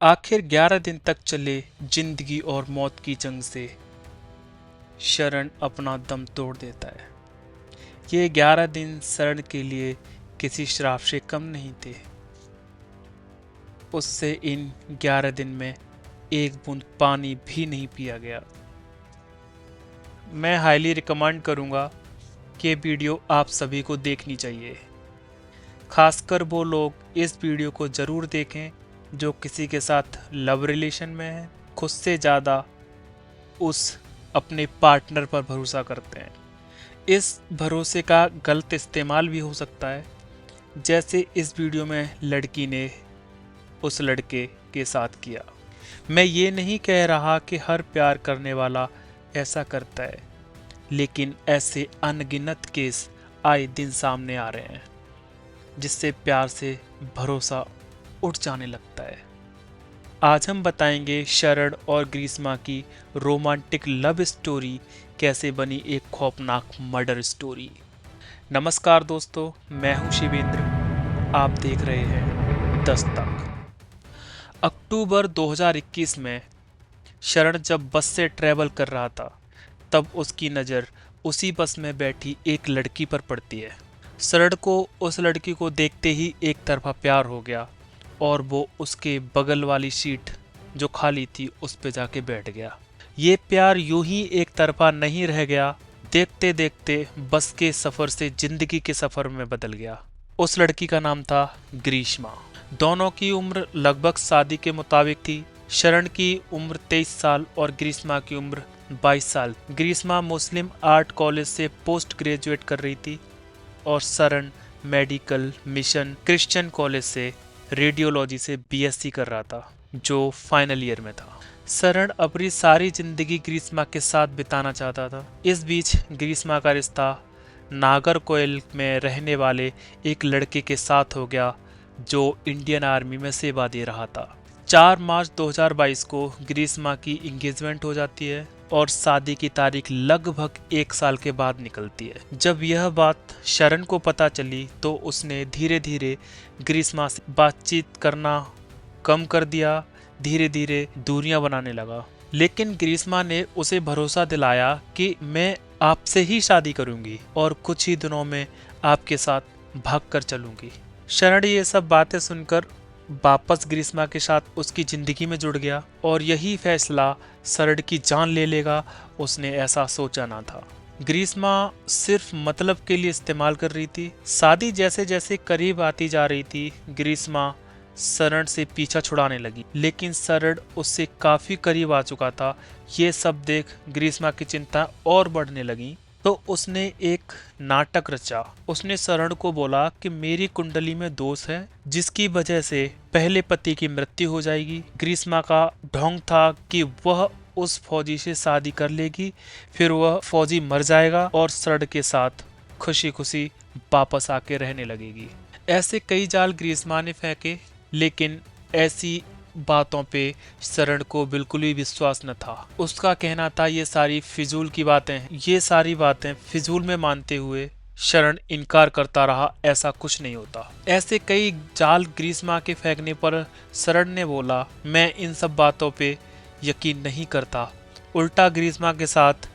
आखिर 11 दिन तक चले जिंदगी और मौत की जंग से शरण अपना दम तोड़ देता है। ये 11 दिन शरण के लिए किसी श्राप से कम नहीं थे। उससे इन 11 दिन में एक बूंद पानी भी नहीं पिया गया। मैं हाईली रिकमेंड करूँगा कि ये वीडियो आप सभी को देखनी चाहिए। खासकर वो लोग इस वीडियो को ज़रूर देखें जो किसी के साथ लव रिलेशन में है, खुद से ज़्यादा उस अपने पार्टनर पर भरोसा करते हैं। इस भरोसे का गलत इस्तेमाल भी हो सकता है, जैसे इस वीडियो में लड़की ने उस लड़के के साथ किया। मैं ये नहीं कह रहा कि हर प्यार करने वाला ऐसा करता है, लेकिन ऐसे अनगिनत केस आए दिन सामने आ रहे हैं जिससे प्यार से भरोसा उठ जाने लगता है। आज हम बताएंगे शरण और ग्रीष्मा की रोमांटिक लव स्टोरी कैसे बनी एक खौफनाक मर्डर स्टोरी। नमस्कार दोस्तों, मैं हूं शिवेंद्र। आप देख रहे हैं दस्तक। अक्टूबर 2021 में शरण जब बस से ट्रैवल कर रहा था, तब उसकी नज़र उसी बस में बैठी एक लड़की पर पड़ती है। शरण को उस लड़की को देखते ही एक तरफा प्यार हो गया और वो उसके बगल वाली सीट जो खाली थी उस पे जाके बैठ गया। ये प्यार यूं ही एक तरफा नहीं रह गया, देखते देखते बस के सफ़र से जिंदगी के सफ़र में बदल गया। उस लड़की का नाम था ग्रीष्मा। दोनों की उम्र लगभग शादी के मुताबिक थी। शरण की उम्र 23 साल और ग्रीष्मा की उम्र 22 साल। ग्रीष्मा मुस्लिम आर्ट कॉलेज से पोस्ट ग्रेजुएट कर रही थी और शरण मेडिकल मिशन क्रिश्चियन कॉलेज से रेडियोलॉजी से बीएससी कर रहा था, जो फाइनल ईयर में था। शरण अपनी सारी जिंदगी ग्रीष्मा के साथ बिताना चाहता था। इस बीच ग्रीष्मा का रिश्ता नागरकोइल में रहने वाले एक लड़के के साथ हो गया जो इंडियन आर्मी में सेवा दे रहा था। 4 मार्च 2022 को ग्रीष्मा की इंगेजमेंट हो जाती है और शादी की तारीख लगभग 1 साल के बाद निकलती है। जब यह बात शरण को पता चली तो उसने धीरे धीरे ग्रीष्मा से बातचीत करना कम कर दिया, धीरे धीरे दूरियां बनाने लगा। लेकिन ग्रीष्मा ने उसे भरोसा दिलाया कि मैं आपसे ही शादी करूंगी और कुछ ही दिनों में आपके साथ भागकर चलूंगी। शरण ये सब बातें सुनकर वापस ग्रीष्मा के साथ उसकी जिंदगी में जुड़ गया और यही फैसला शरण की जान ले लेगा, उसने ऐसा सोचा ना था। ग्रीष्मा सिर्फ मतलब के लिए इस्तेमाल कर रही थी। शादी जैसे जैसे करीब आती जा रही थी, ग्रीष्मा शरण से पीछा छुड़ाने लगी, लेकिन शरण उससे काफी करीब आ चुका था। ये सब देख ग्रीष्मा की चिंता और बढ़ने लगी, तो उसने एक नाटक रचा। उसने शरण को बोला कि मेरी कुंडली में दोष है जिसकी वजह से पहले पति की मृत्यु हो जाएगी। ग्रीष्मा का ढोंग था कि वह उस फौजी से शादी कर लेगी, फिर वह फौजी मर जाएगा और शरण के साथ खुशी खुशी वापस आके रहने लगेगी। ऐसे कई जाल ग्रीष्मा ने फेंके, लेकिन ऐसी बातों पे शरण को बिल्कुल भी विश्वास न था। उसका कहना था ये सारी फिजूल की बातें हैं। ये सारी बातें फिजूल में मानते हुए शरण इनकार करता रहा, ऐसा कुछ नहीं होता। ऐसे कई जाल ग्रीष्मा के फेंकने पर शरण ने बोला मैं इन सब बातों पे यकीन नहीं करता। उल्टा ग्रीष्मा के साथ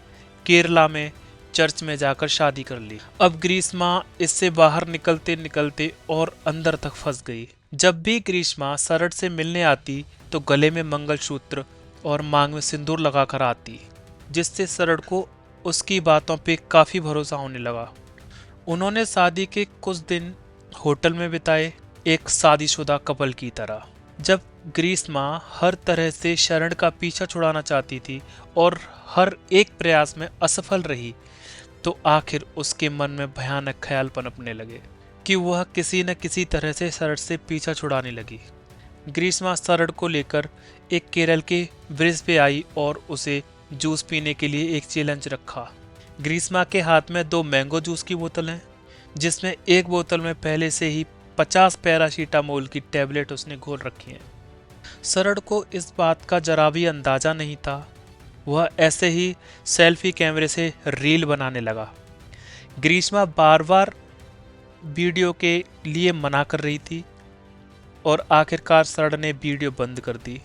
केरला में चर्च में जाकर शादी कर ली। अब ग्रीष्मा इससे बाहर निकलते निकलते और अंदर तक फंस गई। जब भी ग्रीष्मा शरण से मिलने आती तो गले में मंगलसूत्र और मांग में सिंदूर लगाकर आती, जिससे शरण को उसकी बातों पे काफी भरोसा होने लगा। उन्होंने शादी के कुछ दिन होटल में बिताए, एक शादीशुदा कपल की तरह। जब ग्रीष्मा हर तरह से शरण का पीछा छुड़ाना चाहती थी और हर एक प्रयास में असफल रही, तो आखिर उसके मन में भयानक ख्याल पनपने लगे कि वह किसी न किसी तरह से शरण से पीछा छुड़ाने लगी। ग्रीष्मा शरण को लेकर एक केरल के ब्रिज पे आई और उसे जूस पीने के लिए एक चैलेंज रखा। ग्रीष्मा के हाथ में 2 मैंगो जूस की बोतल हैं, जिसमें एक बोतल में पहले से ही 50 पैरासीटामोल की टैबलेट उसने घोल रखी हैं। शरण को इस बात का जरा भी अंदाजा नहीं था। वह ऐसे ही सेल्फी कैमरे से रील बनाने लगा। ग्रीष्मा बार बार वीडियो के लिए मना कर रही थी, और आखिरकार शरद ने वीडियो बंद कर दी।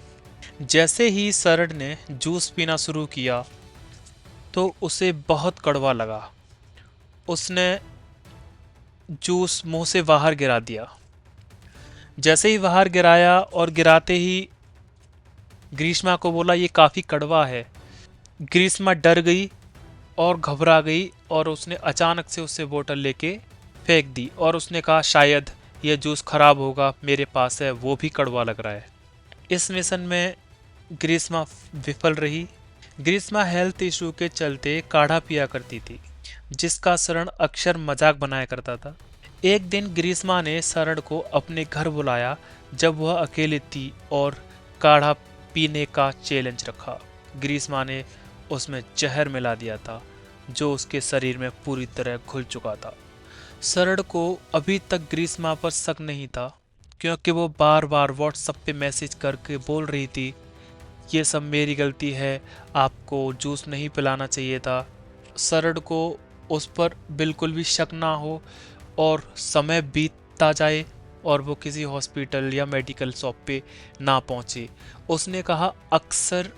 जैसे ही शरद ने जूस पीना शुरू किया तो उसे बहुत कड़वा लगा। उसने जूस मुंह से बाहर गिरा दिया। जैसे ही बाहर गिराया और गिराते ही ग्रीष्मा को बोला ये काफ़ी कड़वा है। ग्रीष्मा डर गई और घबरा गई और उसने अचानक से उससे बोतल लेके फेंक दी और उसने कहा शायद यह जूस खराब होगा, मेरे पास है, वो भी कड़वा लग रहा है। इस मिशन में ग्रीष्मा विफल रही। ग्रीष्मा हेल्थ इशू के चलते काढ़ा पिया करती थी, जिसका शरण अक्सर मजाक बनाया करता था। एक दिन ग्रीष्मा ने शरण को अपने घर बुलाया जब वह अकेली थी और काढ़ा पीने का चैलेंज रखा। ग्रीष्मा ने उसमें जहर मिला दिया था जो उसके शरीर में पूरी तरह घुल चुका था। शरण को अभी तक ग्रीष्मा पर शक नहीं था क्योंकि वो बार बार व्हाट्सएप पे मैसेज करके बोल रही थी ये सब मेरी गलती है, आपको जूस नहीं पिलाना चाहिए था। शरण को उस पर बिल्कुल भी शक ना हो और समय बीतता जाए और वो किसी हॉस्पिटल या मेडिकल शॉप पे ना पहुंचे। उसने कहा अक्सर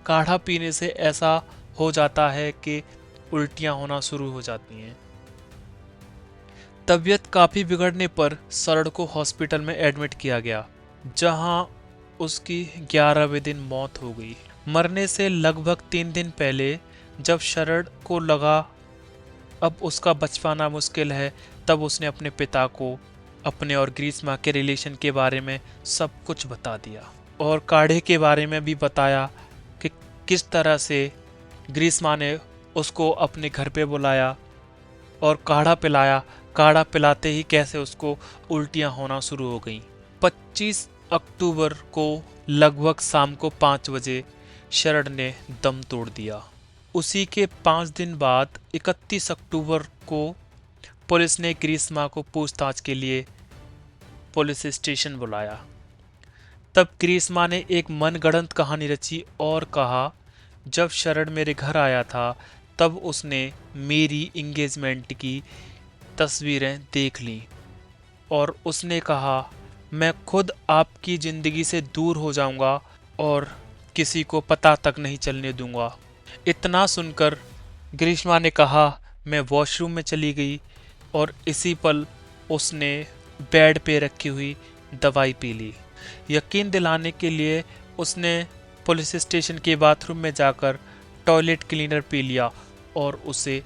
काढ़ा पीने से ऐसा हो जाता है कि उल्टियां होना शुरू हो जाती हैं। तबीयत काफ़ी बिगड़ने पर शरण को हॉस्पिटल में एडमिट किया गया, जहां उसकी 11वें दिन मौत हो गई। मरने से लगभग 3 दिन पहले जब शरण को लगा अब उसका बच पाना मुश्किल है, तब उसने अपने पिता को अपने और ग्रीष्मा के रिलेशन के बारे में सब कुछ बता दिया और काढ़े के बारे में भी बताया कि किस तरह से ग्रीष्मा ने उसको अपने घर पे बुलाया और काढ़ा पिलाया। काढ़ा पिलाते ही कैसे उसको उल्टियां होना शुरू हो गईं। 25 अक्टूबर को लगभग शाम को 5 बजे शरण ने दम तोड़ दिया। उसी के 5 दिन बाद 31 अक्टूबर को पुलिस ने ग्रीष्मा को पूछताछ के लिए पुलिस स्टेशन बुलाया। तब ग्रीष्मा ने एक मनगढ़ंत कहानी रची और कहा जब शरण मेरे घर आया था तब उसने मेरी इंगेजमेंट की तस्वीरें देख ली और उसने कहा मैं खुद आपकी ज़िंदगी से दूर हो जाऊंगा और किसी को पता तक नहीं चलने दूंगा। इतना सुनकर ग्रीष्मा ने कहा मैं वॉशरूम में चली गई और इसी पल उसने बेड पे रखी हुई दवाई पी ली। यकीन दिलाने के लिए उसने पुलिस स्टेशन के बाथरूम में जाकर टॉयलेट क्लीनर पी लिया और उसे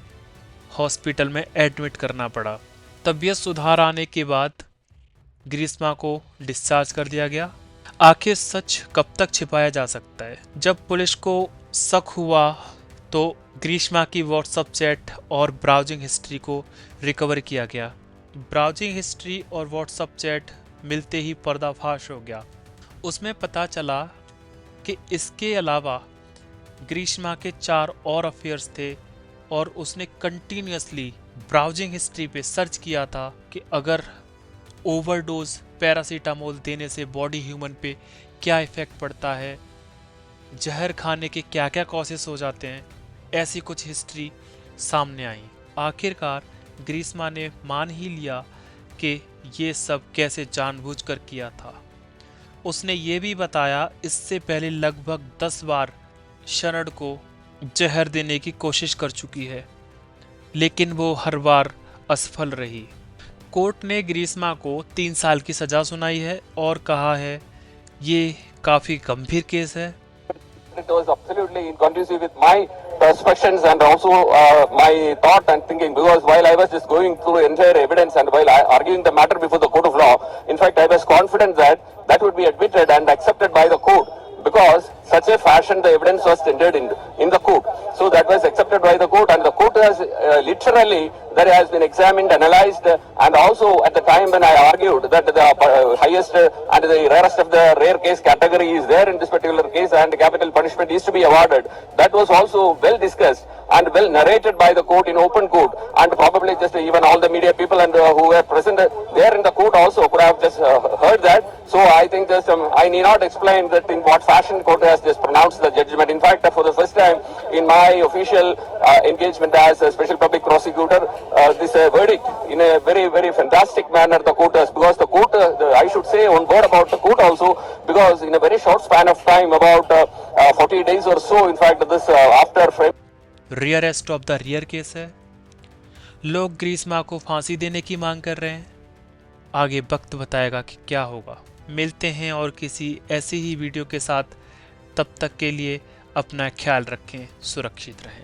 हॉस्पिटल में एडमिट करना पड़ा। तबीयत सुधार आने के बाद ग्रीष्मा को डिस्चार्ज कर दिया गया। आखिर सच कब तक छिपाया जा सकता है? जब पुलिस को शक हुआ तो ग्रीष्मा की व्हाट्सएप चैट और ब्राउजिंग हिस्ट्री को रिकवर किया गया। ब्राउजिंग हिस्ट्री और व्हाट्सएप चैट मिलते ही पर्दाफाश हो गया। उसमें पता चला कि इसके अलावा ग्रीष्मा के 4 और अफेयर्स थे और उसने कंटिन्यूअसली ब्राउजिंग हिस्ट्री पे सर्च किया था कि अगर ओवरडोज पैरासीटामोल देने से बॉडी ह्यूमन पे क्या इफ़ेक्ट पड़ता है, जहर खाने के क्या क्या कॉजेस हो जाते हैं। ऐसी कुछ हिस्ट्री सामने आई। आखिरकार ग्रीष्मा ने मान ही लिया कि ये सब कैसे जानबूझकर किया था। उसने ये भी बताया इससे पहले लगभग 10 बार शरण को जहर देने की कोशिश कर चुकी है, लेकिन वो हर बार असफल रही। कोर्ट ने ग्रीष्मा को 3 साल की सज़ा सुनाई है और कहा है ये काफ़ी गंभीर केस है। It was absolutely inconducive with my perceptions and also my thought and thinking, because while I was just going through entire evidence and while arguing the matter before the court of law, in fact I was confident that that would be admitted and accepted by the court, because such a fashion the evidence was tendered in the court. So that was accepted by the court, and the court has literally that has been examined, analyzed, and also at the time when I argued that the highest and the rarest of the rare case category is there in this particular case and capital punishment is to be awarded, that was also well discussed and well narrated by the court in open court, and probably just even all the media people and who were present there in the court also could have just heard that. So I think just I need not explain that in what fashion court has just pronounced the judgment. In fact, for the first time in my official engagement as a special public prosecutor, this verdict in a very very fantastic manner the court has, because the court, I should say one word about the court also, because in a very short span of time, about 40 days or so, in fact, this after frame. Rarest of the rear case है। लोग ग्रीष्मा को फांसी देने की मांग कर रहे हैं। आगे वक्त बताएगा कि क्या होगा। मिलते हैं और किसी ऐसी ही वीडियो के साथ। तब तक के लिए अपना ख्याल रखें, सुरक्षित रहें।